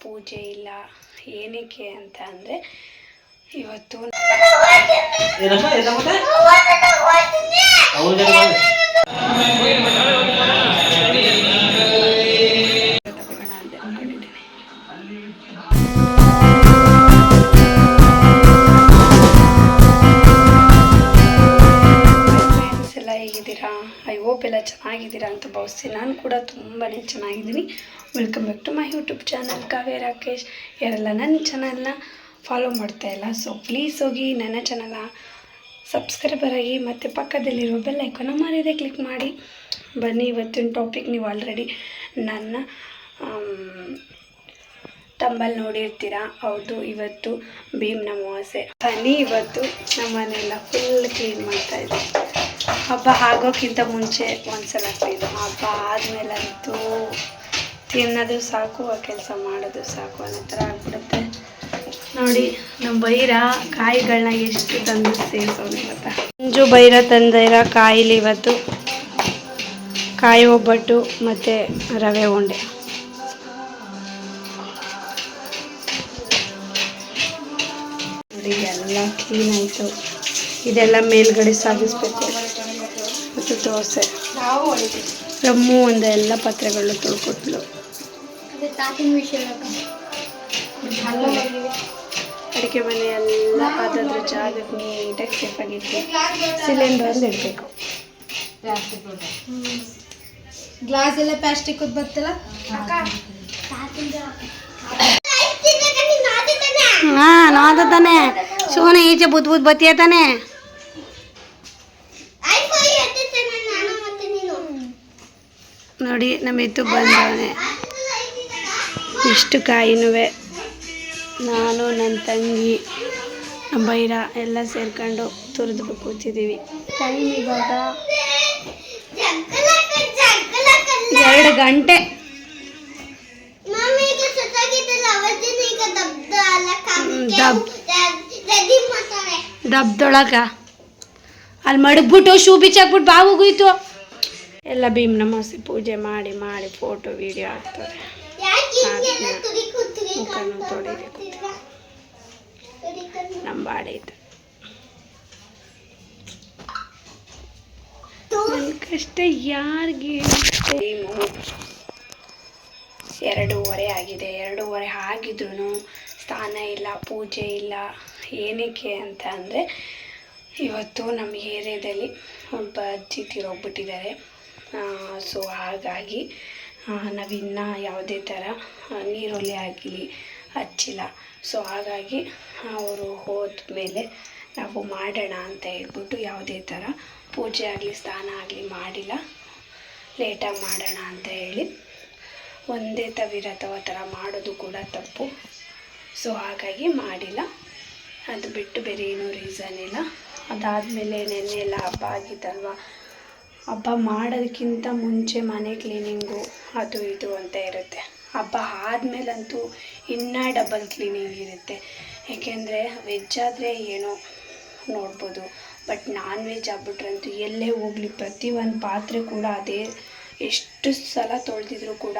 ಪೂಜೆ ಇಲ್ಲ. ಏನಕ್ಕೆ ಅಂತ ಅಂದರೆ ಇವತ್ತು ಹೇಗಿದ್ದೀರಾ? ಐ ಹೋಪ್ ಎಲ್ಲ ಚೆನ್ನಾಗಿದ್ದೀರಾ ಅಂತ ಭಾವಿಸ್ತೀನಿ. ನಾನು ಕೂಡ ತುಂಬಾ ಚೆನ್ನಾಗಿದ್ದೀನಿ. Welcome back to my YouTube channel Kavya Rakesh. ಯಾರೆಲ್ಲ ನನ್ನ ಚಾನಲ್ನ ಫಾಲೋ ಮಾಡ್ತಾಯಿಲ್ಲ, ಸೊ ಪ್ಲೀಸ್ ಹೋಗಿ ನನ್ನ ಚಾನಲ್ನ ಸಬ್ಸ್ಕ್ರೈಬರ್ ಆಗಿ ಮತ್ತು ಪಕ್ಕದಲ್ಲಿರೋ ಬೆಲ್ ಐಕಾನ ಮಾರಿದೆ ಕ್ಲಿಕ್ ಮಾಡಿ. ಬನ್ನಿ, ಇವತ್ತಿನ ಟಾಪಿಕ್ ನೀವು ಆಲ್ರೆಡಿ ನನ್ನ ತಂಬಲ್ಲಿ ನೋಡಿರ್ತೀರ. ಹೌದು, ಇವತ್ತು ಭೀಮ್ನ ಅಮಾವಾಸ್ಯೆ. ಬನ್ನಿ, ಇವತ್ತು ನಮ್ಮ ಮನೆಯೆಲ್ಲ ಫುಲ್ ಕ್ಲೀನ್ ಮಾಡ್ತಾಯಿದ್ದೆ. ಹಬ್ಬ ಆಗೋಕ್ಕಿಂತ ಮುಂಚೆ ಒಂದ್ಸಲ ಕ್ಲೀನು, ಹಬ್ಬ ಆದಮೇಲಂತೂ ತಿನ್ನೋದು ಸಾಕು, ಆ ಕೆಲಸ ಮಾಡೋದು ಸಾಕು ಅನ್ನೋ ಥರ ಆಗ್ಬಿಡುತ್ತೆ. ನೋಡಿ, ನಮ್ಮ ಬೈರ ಕಾಯಿಗಳನ್ನ ಎಷ್ಟು ತಂದು ಸೇರಿಸೋದು ಗೊತ್ತಾ. ಮಂಜು ಬೈರ ತಂದಿರೋ ಕಾಯಿಲಿ ಇವತ್ತು ಕಾಯಿ ಒಬ್ಬಟ್ಟು ಮತ್ತು ರವೆ ಉಂಡೆ. ನೋಡಿ, ಎಲ್ಲ ಕ್ಲೀನ್ ಆಯಿತು. ಇದೆಲ್ಲ ಮೇಲ್ಗಡೆ ಸಾಗಿಸ್ಬೇಕು. ಮತ್ತು ದೋಸೆ ರಮ್ಮು ಒಂದು ಎಲ್ಲ ಪಾತ್ರೆಗಳು ತೊಳ್ಕೊಟ್ಲು. ಅಡಿಕೆ ಮನೆ ಎಲ್ಲ ಅದಾದ್ರ ಜಾಗಕ್ಕೆ ನೀಟಾಗಿ ಸೇಫಾಗಿತ್ತು. ಸಿಲಿಂಡರ್ ಇಡಬೇಕು. ಗ್ಲಾಸ್ ಎಲ್ಲ ಪ್ಲಾಸ್ಟಿಕ್ ಬರ್ತಲ್ಲ. ಹಾಂ, ನಾದ ತಾನೆ ಸೋನೆ ಈಚೆ ಬುದ್ ಬುದ್ ಬತ್ತಿಯ ತಾನೆ. ನೋಡಿ, ನಮ್ಮ ಎತ್ತು ಬಂದವನೆ. ಇಷ್ಟು ಕಾಯಿನೂ ನಾನು, ನನ್ನ ತಂಗಿ, ನಮ್ಮ ಬೈರ ಎಲ್ಲ ಸೇರ್ಕೊಂಡು ತುರಿದು ಕೂತಿದ್ದೀವಿ. ಟೈಮ್ ಇವಾಗ 2 ಗಂಟೆ. ದಬ್ದೊಳಗ ಅಲ್ಲಿ ಮಡಗ್ಬಿಟ್ಟು ಶೂ ಬಿಚ್ಚಾಕ್ಬಿಟ್ಟು ಬಾವುಗೋಯ್ತು. ಎಲ್ಲ ಭೀಮ್ನ ಅಮಾವಾಸ್ಯೆ ಪೂಜೆ ಮಾಡಿ ಫೋಟೋ ವಿಡಿಯೋ ಹಾಕ್ತಾರೆ. ಮುಖನೂ ತೊಳಿಬೇಕು. ನಮ್ಮ ಬಾಡೆ ಇತ್ತು. ನನ್ನ ಕಷ್ಟ ಯಾರಿಗೆ? 2:30 ಆಗಿದೆ. 2:30 ಆಗಿದ್ರೂ ಸ್ನಾನ ಇಲ್ಲ, ಪೂಜೆ ಇಲ್ಲ. ಏನಕ್ಕೆ ಅಂತ ಅಂದರೆ ಇವತ್ತು ನಮ್ಮ ಏರಿಯಾದಲ್ಲಿ ಒಬ್ಬ ಅಜ್ಜಿ ತೀರೋಗ್ಬಿಟ್ಟಿದ್ದಾರೆ. ಸೊ ಹಾಗಾಗಿ ನಾವಿನ್ನೂ ಯಾವುದೇ ಥರ ನೀರೊಲೆ ಆಗಲಿ ಹಚ್ಚಿಲ್ಲ. ಸೊ ಹಾಗಾಗಿ ಅವರು ಹೋದ ಮೇಲೆ ನಾವು ಮಾಡೋಣ ಅಂತ ಹೇಳ್ಬಿಟ್ಟು ಯಾವುದೇ ಥರ ಪೂಜೆ ಆಗಲಿ ಸ್ನಾನ ಆಗಲಿ ಮಾಡಿಲ್ಲ. ಲೇಟಾಗಿ ಮಾಡೋಣ ಅಂತ ಹೇಳಿ ಒಂದೇ ತವಿರತವ ಥರ ಮಾಡೋದು ಕೂಡ ತಪ್ಪು. ಸೊ ಹಾಗಾಗಿ ಮಾಡಿಲ್ಲ. ಅದು ಬಿಟ್ಟು ಬೇರೆ ಏನೂ ರೀಸನ್ ಇಲ್ಲ. ಅದಾದಮೇಲೆ ನೆನ್ನೆ ಎಲ್ಲ ಹಬ್ಬ ಆಗಿತ್ತಲ್ವ. ಹಬ್ಬ ಮಾಡೋದಕ್ಕಿಂತ ಮುಂಚೆ ಮನೆ ಕ್ಲೀನಿಂಗು ಅದು ಇದು ಅಂತ ಇರುತ್ತೆ. ಹಬ್ಬ ಆದಮೇಲಂತೂ ಇನ್ನೂ ಡಬಲ್ ಕ್ಲೀನಿಂಗ್ ಇರುತ್ತೆ. ಏಕೆಂದರೆ ವೆಜ್ ಆದರೆ ಏನೋ ನೋಡ್ಬೋದು, ಬಟ್ ನಾನ್ ವೆಜ್ ಆಗ್ಬಿಟ್ರಂತೂ ಎಲ್ಲೇ ಹೋಗಲಿ ಪ್ರತಿಯೊಂದು ಪಾತ್ರೆ ಕೂಡ ಅದೇ, ಎಷ್ಟು ಸಲ ತೊಳೆದಿದ್ರು ಕೂಡ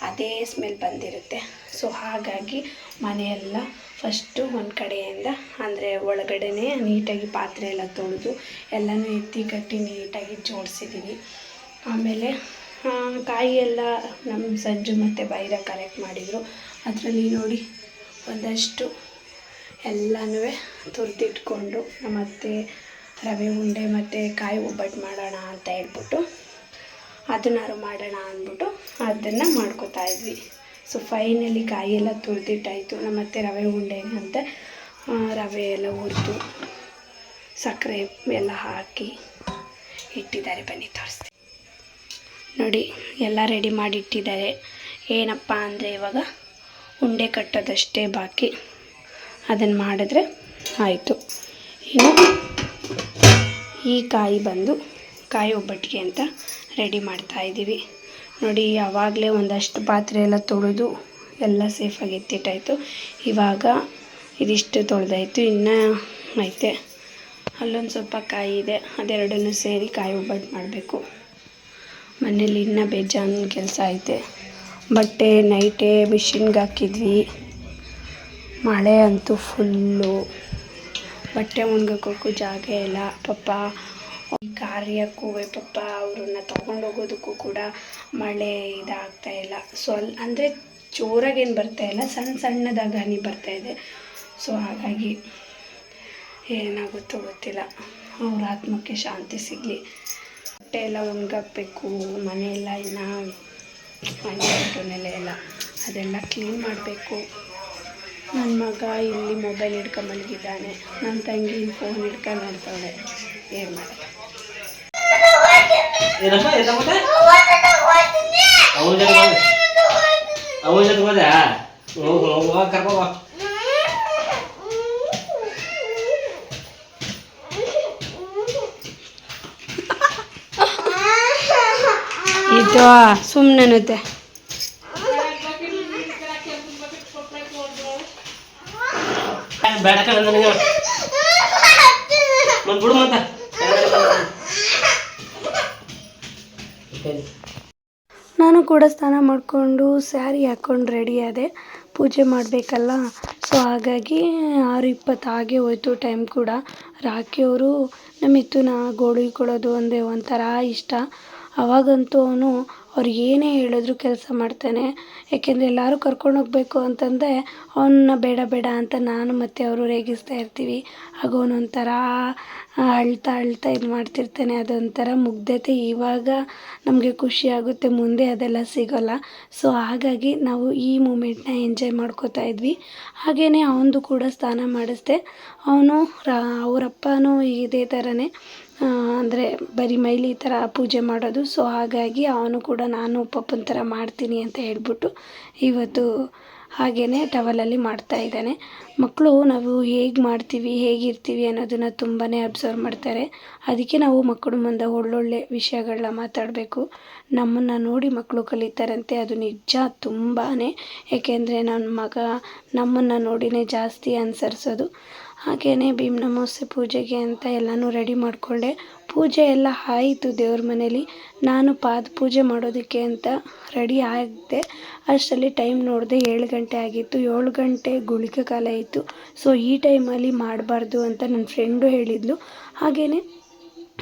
ಅದೇ ಸ್ಮೆಲ್ ಬಂದಿರುತ್ತೆ. ಸೊ ಹಾಗಾಗಿ ಮನೆಯೆಲ್ಲ ಫಸ್ಟು ಒಂದು ಕಡೆಯಿಂದ ಅಂದರೆ ಒಳಗಡೆನೇ ನೀಟಾಗಿ ಪಾತ್ರೆ ಎಲ್ಲ ತೊಳೆದು ಎಲ್ಲನೂ ಎತ್ತಿ ಕಟ್ಟಿ ನೀಟಾಗಿ ಜೋಡಿಸಿದ್ದೀವಿ. ಆಮೇಲೆ ಕಾಯಿ ಎಲ್ಲ ನಮ್ಮ ಸಜ್ಜು ಮತ್ತು ಬೈರ ಕಲೆಕ್ಟ್ ಮಾಡಿದರು. ಅದರಲ್ಲಿ ನೋಡಿ ಒಂದಷ್ಟು ಎಲ್ಲನೂ ತುರಿದಿಟ್ಕೊಂಡು ಮತ್ತು ರವೆ ಉಂಡೆ ಮತ್ತು ಕಾಯಿ ಒಬ್ಬಟ್ಟು ಮಾಡೋಣ ಅಂತ ಹೇಳ್ಬಿಟ್ಟು ಅದನ್ನಾರು ಮಾಡೋಣ ಅಂದ್ಬಿಟ್ಟು ಅದನ್ನು ಮಾಡ್ಕೋತಾ ಇದ್ವಿ. ಸೊ ಫೈನಲಿ ಕಾಯಿ ಎಲ್ಲ ತುರಿದಿಟ್ಟಾಯಿತು. ಮತ್ತು ರವೆ ಉಂಡೆ ಅಂತ ರವೆ ಎಲ್ಲ ಹುರಿದು ಸಕ್ಕರೆ ಎಲ್ಲ ಹಾಕಿ ಇಟ್ಟಿದ್ದಾರೆ. ಬನ್ನಿ ತೋರಿಸ್ತೀನಿ. ನೋಡಿ, ಎಲ್ಲ ರೆಡಿ ಮಾಡಿ ಇಟ್ಟಿದ್ದಾರೆ. ಏನಪ್ಪ ಅಂದರೆ ಇವಾಗ ಉಂಡೆ ಕಟ್ಟೋದಷ್ಟೇ ಬಾಕಿ. ಅದನ್ನು ಮಾಡಿದ್ರೆ ಆಯಿತು. ಇನ್ನು ಈ ಕಾಯಿ ಬಂದು ಕಾಯಿ ಒಬ್ಬಟ್ಟಿಗೆ ಅಂತ ರೆಡಿ ಮಾಡ್ತಾಯಿದ್ದೀವಿ. ನೋಡಿ, ಆವಾಗಲೇ ಒಂದಷ್ಟು ಪಾತ್ರೆ ಎಲ್ಲ ತೊಳೆದು ಎಲ್ಲ ಸೇಫಾಗಿ ಎತ್ತಿಟ್ಟಾಯಿತು. ಇವಾಗ ಇದಿಷ್ಟು ತೊಳೆದಾಯಿತು. ಇನ್ನೂ ಐತೆ, ಅಲ್ಲೊಂದು ಸ್ವಲ್ಪ ಕಾಯಿ ಇದೆ. ಅದೆರಡನ್ನೂ ಸೇರಿ ಕಾಯಿ ಒಬ್ಬಟ್ಟು ಮಾಡಬೇಕು. ಮನೇಲಿ ಇನ್ನೂ ಬೇಜಾನು ಕೆಲಸ ಐತೆ. ಬಟ್ಟೆ ನೈಟೇ ಮಿಷಿನ್ಗೆ ಹಾಕಿದ್ವಿ. ಮಳೆ ಅಂತೂ ಫುಲ್ಲು, ಬಟ್ಟೆ ಒಣಗಕ್ಕೋಕ್ಕೂ ಜಾಗ ಇಲ್ಲ. ಪಾಪ ಕಾರ್ಯಕ್ಕೂ ಪಾಪ ಅವ್ರನ್ನ ತೊಗೊಂಡೋಗೋದಕ್ಕೂ ಕೂಡ ಮಳೆ ಇದಾಗ್ತಾ ಇಲ್ಲ. ಅಂದರೆ ಜೋರಾಗೇನು ಬರ್ತಾಯಿಲ್ಲ, ಸಣ್ಣ ಸಣ್ಣದಾಗಿ ಹನಿ ಬರ್ತಾಯಿದೆ. ಸೊ ಹಾಗಾಗಿ ಏನಾಗುತ್ತೋ ಗೊತ್ತಿಲ್ಲ, ಅವ್ರ ಆತ್ಮಕ್ಕೆ ಶಾಂತಿ ಸಿಗಲಿ. ಬಟ್ಟೆ ಎಲ್ಲ ಒಣಗಾಕಬೇಕು, ಮನೆಯೆಲ್ಲ ಇನ್ನು ಮಣ್ಣು ನೆಲೆ ಎಲ್ಲ ಅದೆಲ್ಲ ಕ್ಲೀನ್ ಮಾಡಬೇಕು. ನನ್ನ ಮಗ ಇಲ್ಲಿ ಮೊಬೈಲ್ ಹಿಡ್ಕೊಂಡು ಮಲಗಿದ್ದಾನೆ, ನನ್ನ ತಂಗಿ ಫೋನ್ ಹಿಡ್ಕೊಂಡು ನೋಡ್ತಾಳೆ. ಏನು ಮಾಡೋದು? ಇದು ಸುಮ್ಮನೆನುತ್ತೆ. ನಾನು ಕೂಡ ಸ್ನಾನ ಮಾಡಿಕೊಂಡು ಸ್ಯಾರಿ ಹಾಕ್ಕೊಂಡು ರೆಡಿ ಆದೆ, ಪೂಜೆ ಮಾಡಬೇಕಲ್ಲ. ಸೊ ಹಾಗಾಗಿ 6:20 ಆಗೇ ಹೋಯ್ತು ಟೈಮ್ ಕೂಡ. ರಾಖಿಯವರು ನಮ್ಮ ಮಿಥುನ ಗೋಳಿಗೆ ಕೊಡೋದು ಅಂದರೆ ಒಂಥರ ಇಷ್ಟ. ಅವಾಗಂತೂ ಅವ್ರು ಏನೇ ಹೇಳಿದ್ರು ಕೆಲಸ ಮಾಡ್ತಾನೆ. ಏಕೆಂದರೆ ಎಲ್ಲರೂ ಕರ್ಕೊಂಡು ಹೋಗಬೇಕು ಅಂತಂದರೆ ಅವನ್ನ ಬೇಡ ಬೇಡ ಅಂತ ನಾನು ಮತ್ತು ಅವರು ರೇಗಿಸ್ತಾ ಇರ್ತೀವಿ. ಆಗ ಅವನೊಂಥರ ಅಳ್ತಾ ಇದು ಮಾಡ್ತಿರ್ತಾನೆ. ಅದೊಂಥರ ಮುಗ್ಧತೆ. ಇವಾಗ ನಮಗೆ ಖುಷಿಯಾಗುತ್ತೆ, ಮುಂದೆ ಅದೆಲ್ಲ ಸಿಗೋಲ್ಲ. ಸೊ ಹಾಗಾಗಿ ನಾವು ಈ ಮೂಮೆಂಟ್ನ ಎಂಜಾಯ್ ಮಾಡ್ಕೋತಾ ಇದ್ವಿ. ಹಾಗೆಯೇ ಅವನದು ಕೂಡ ಸ್ನಾನ ಮಾಡಿಸ್ದೆ. ಅವನು ಅವರಪ್ಪನೂ ಇದೇ ಥರನೇ, ಅಂದರೆ ಬರೀ ಮೈಲಿ ಥರ ಪೂಜೆ ಮಾಡೋದು. ಸೊ ಹಾಗಾಗಿ ಅವನು ಕೂಡ ನಾನು ಪಪ್ಪನ ಥರ ಮಾಡ್ತೀನಿ ಅಂತ ಹೇಳ್ಬಿಟ್ಟು ಇವತ್ತು ಹಾಗೆಯೇ ಟವಲಲ್ಲಿ ಮಾಡ್ತಾಯಿದ್ದಾನೆ. ಮಕ್ಕಳು ನಾವು ಹೇಗೆ ಮಾಡ್ತೀವಿ, ಹೇಗಿರ್ತೀವಿ ಅನ್ನೋದನ್ನು ತುಂಬಾ ಅಬ್ಸರ್ವ್ ಮಾಡ್ತಾರೆ. ಅದಕ್ಕೆ ನಾವು ಮಕ್ಕಳು ಮುಂದೆ ಒಳ್ಳೊಳ್ಳೆ ವಿಷಯಗಳನ್ನ ಮಾತಾಡಬೇಕು. ನಮ್ಮನ್ನು ನೋಡಿ ಮಕ್ಕಳು ಕಲಿತಾರಂತೆ, ಅದು ನಿಜ ತುಂಬಾ. ಏಕೆಂದರೆ ನನ್ನ ಮಗ ನಮ್ಮನ್ನು ನೋಡಿನೇ ಜಾಸ್ತಿ ಅನುಸರಿಸೋದು. ಹಾಗೆಯೇ ಭೀಮನಮೋಸೆ ಪೂಜೆಗೆ ಅಂತ ಎಲ್ಲನೂ ರೆಡಿ ಮಾಡಿಕೊಂಡೆ. ಪೂಜೆ ಎಲ್ಲ ಆಯಿತು ದೇವ್ರ ಮನೇಲಿ. ನಾನು ಪಾದ ಪೂಜೆ ಮಾಡೋದಕ್ಕೆ ಅಂತ ರೆಡಿ ಆಗಿದ್ದೆ. ಅಷ್ಟರಲ್ಲಿ ಟೈಮ್ ನೋಡಿದೆ 7 ಗಂಟೆ ಆಗಿತ್ತು. 7 ಗಂಟೆ ಗುಳಿಗೆ ಕಾಲ ಇತ್ತು. ಸೊ ಈ ಟೈಮಲ್ಲಿ ಮಾಡಬಾರ್ದು ಅಂತ ನನ್ನ ಫ್ರೆಂಡು ಹೇಳಿದ್ಲು. ಹಾಗೆಯೇ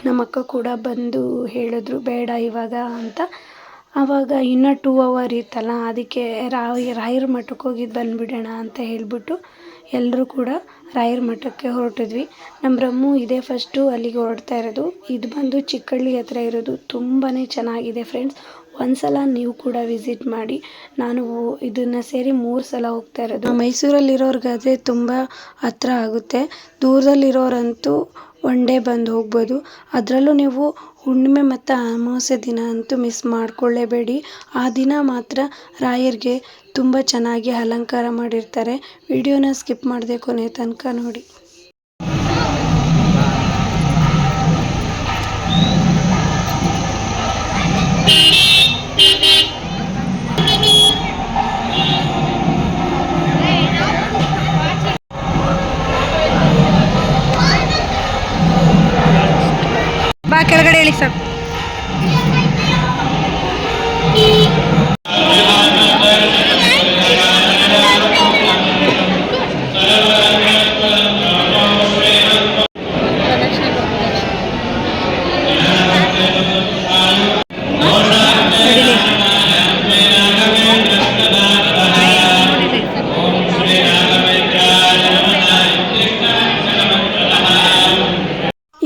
ನಮ್ಮ ಅಕ್ಕ ಕೂಡ ಬಂದು ಹೇಳಿದ್ರು ಬೇಡ ಇವಾಗ ಅಂತ. ಆವಾಗ ಇನ್ನೂ 2 ಅವರ್ ಇತ್ತಲ್ಲ, ಅದಕ್ಕೆ ರಾಯರ ಮಠಕ್ಕೆ ಹೋಗಿದ್ದು ಬಂದುಬಿಡೋಣ ಅಂತ ಹೇಳಿಬಿಟ್ಟು ಎಲ್ಲರೂ ಕೂಡ ರಾಯರ ಮಠಕ್ಕೆ ಹೊರಟಿದ್ವಿ. ನಮ್ಮ ಬ್ರಹ್ಮು ಇದೇ ಫಸ್ಟು ಅಲ್ಲಿಗೆ ಹೊರಡ್ತಾ ಇರೋದು. ಇದು ಬಂದು ಚಿಕ್ಕಳ್ಳಿ ಹತ್ರ ಇರೋದು. ತುಂಬಾ ಚೆನ್ನಾಗಿದೆ ಫ್ರೆಂಡ್ಸ್. ಒಂದು ಸಲ ನೀವು ಕೂಡ ವಿಸಿಟ್ ಮಾಡಿ. ನಾನು ಇದನ್ನು ಸೇರಿ 3 ಸಲ ಹೋಗ್ತಾ ಇರೋದು. ಮೈಸೂರಲ್ಲಿರೋರ್ಗಾದರೆ ತುಂಬ ಹತ್ರ ಆಗುತ್ತೆ, ದೂರದಲ್ಲಿರೋರಂತೂ ಒನ್ ಡೇ ಬಂದು ಹೋಗ್ಬೋದು. ಅದರಲ್ಲೂ ನೀವು ಹುಣ್ಣಿಮೆ ಮತ್ತು ಅಮಾವಾಸ್ಯೆ ದಿನ ಅಂತೂ ಮಿಸ್ ಮಾಡಿಕೊಳ್ಳೇಬೇಡಿ. ಆ ದಿನ ಮಾತ್ರ ರಾಯರಿಗೆ ತುಂಬ ಚೆನ್ನಾಗಿ ಅಲಂಕಾರ ಮಾಡಿರ್ತಾರೆ. ವಿಡಿಯೋನ ಸ್ಕಿಪ್ ಮಾಡದೆ ಕೊನೆ ತನಕ ನೋಡಿ. ಬಾ ಕೆಳಗಡೆ ಹೇಳಿ ಸರ್.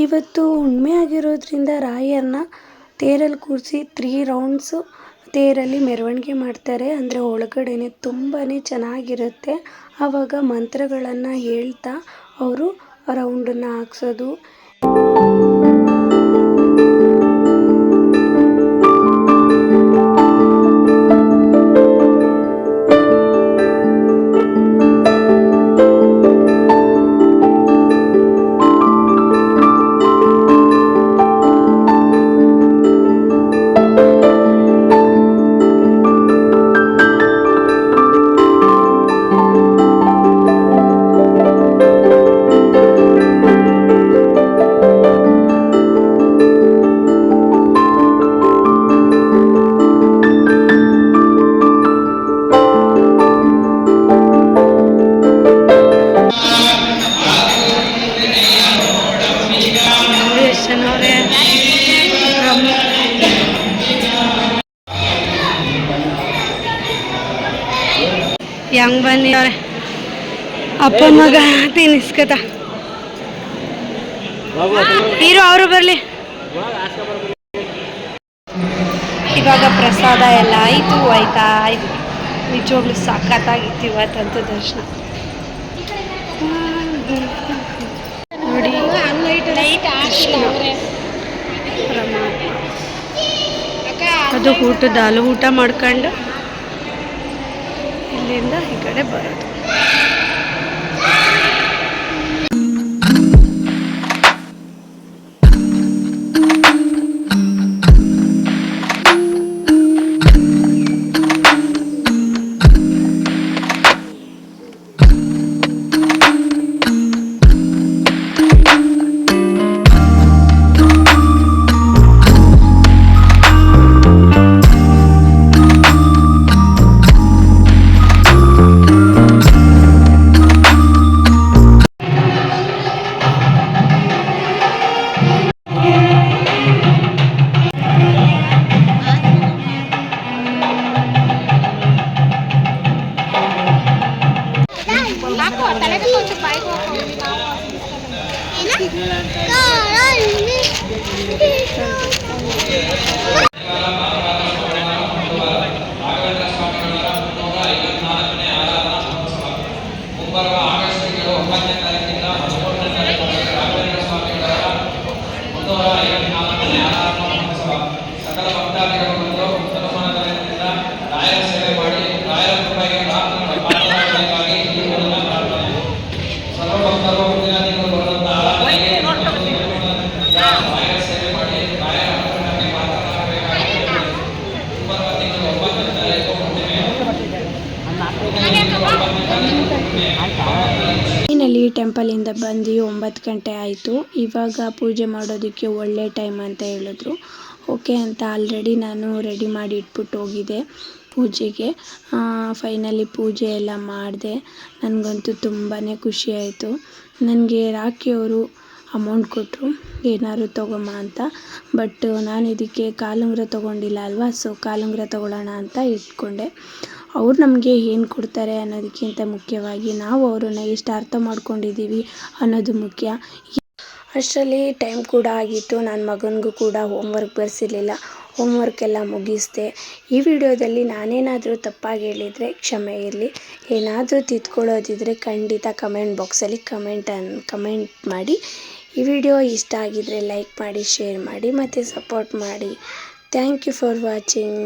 ಇವತ್ತು ಹುಣ್ಣಿಮೆ ಆಗಿರೋದ್ರಿಂದ ರಾಯರನ್ನ ತೇರಲ್ಲಿ ಕೂರಿಸಿ 3 ರೌಂಡ್ಸು ತೇರಲ್ಲಿ ಮೆರವಣಿಗೆ ಮಾಡ್ತಾರೆ. ಅಂದರೆ ಒಳಗಡೆನೆ ತುಂಬಾ ಚೆನ್ನಾಗಿರುತ್ತೆ. ಆವಾಗ ಮಂತ್ರಗಳನ್ನು ಹೇಳ್ತಾ ಅವರು ರೌಂಡನ್ನು ಹಾಕ್ಸೋದು. ಹೆಂಗ್ ಬಂದಿದ್ದಾರೆ ಅಪ್ಪ ಮಗ ತಿನ್ನಿಸ್ಕತ ಇರು ಅವರು ಬರಲಿ. ಇವಾಗ ಪ್ರಸಾದ ಎಲ್ಲ ಆಯಿತು, ಆಯ್ತಾ ಆಯ್ತು. ನಿಜವಾಗ್ಲೂ ಸಖತ್ತಾಗಿತ್ತು ಇವತ್ತಂತೂ ದರ್ಶನ. ನೋಡಿ ಅದು ಊಟದ ಹಾಲು ಊಟ ಮಾಡ್ಕೊಂಡು ಇಲ್ಲಿಂದ ಈ ಕಡೆ ಬರೋದು. ಫೈನಲಿ ಟೆಂಪಲಿಂದ ಬಂದು 9 ಗಂಟೆ ಆಯಿತು. ಇವಾಗ ಪೂಜೆ ಮಾಡೋದಕ್ಕೆ ಒಳ್ಳೆ ಟೈಮ್ ಅಂತ ಹೇಳಿದ್ರು. ಓಕೆ ಅಂತ ಆಲ್ರೆಡಿ ನಾನು ರೆಡಿ ಮಾಡಿ ಇಟ್ಬಿಟ್ಟು ಹೋಗಿದ್ದೆ ಪೂಜೆಗೆ. ಫೈನಲಿ ಪೂಜೆ ಎಲ್ಲ ಮಾಡಿದೆ. ನನಗಂತೂ ತುಂಬಾ ಖುಷಿ ಆಯಿತು. ನನಗೆ ರಾಖಿಯವರು ಅಮೌಂಟ್ ಕೊಟ್ಟರು ಏನಾದ್ರು ತೊಗೊಮ್ಮ ಅಂತ. ಬಟ್ ನಾನು ಇದಕ್ಕೆ ಕಾಲುಂಗುರ ತೊಗೊಂಡಿಲ್ಲ ಅಲ್ವಾ, ಸೊ ಕಾಲುಂಗುರ ತೊಗೊಳ್ಳೋಣ ಅಂತ ಇಟ್ಕೊಂಡೆ. ಅವ್ರು ನಮಗೆ ಏನು ಕೊಡ್ತಾರೆ ಅನ್ನೋದಕ್ಕಿಂತ ಮುಖ್ಯವಾಗಿ ನಾವು ಅವರನ್ನು ಎಷ್ಟು ಅರ್ಥ ಮಾಡ್ಕೊಂಡಿದ್ದೀವಿ ಅನ್ನೋದು ಮುಖ್ಯ. ಅಷ್ಟರಲ್ಲಿ ಟೈಮ್ ಕೂಡ ಆಗಿತ್ತು. ನನ್ನ ಮಗನಿಗೂ ಕೂಡ ಹೋಮ್ವರ್ಕ್ ಬರ್ಸಿರಲಿಲ್ಲ, ಹೋಮ್ವರ್ಕ್ ಎಲ್ಲ ಮುಗಿಸಿದೆ. ಈ ವಿಡಿಯೋದಲ್ಲಿ ನಾನೇನಾದರೂ ತಪ್ಪಾಗಿ ಹೇಳಿದರೆ ಕ್ಷಮೆ ಇರಲಿ. ಏನಾದರೂ ತಿದ್ಕೊಳ್ಳೋದಿದ್ದರೆ ಖಂಡಿತ ಕಮೆಂಟ್ ಬಾಕ್ಸಲ್ಲಿ ಕಮೆಂಟ್ ಮಾಡಿ. ಈ ವಿಡಿಯೋ ಇಷ್ಟ ಆಗಿದರೆ ಲೈಕ್ ಮಾಡಿ, ಶೇರ್ ಮಾಡಿ ಮತ್ತು ಸಪೋರ್ಟ್ ಮಾಡಿ. Thank you for watching.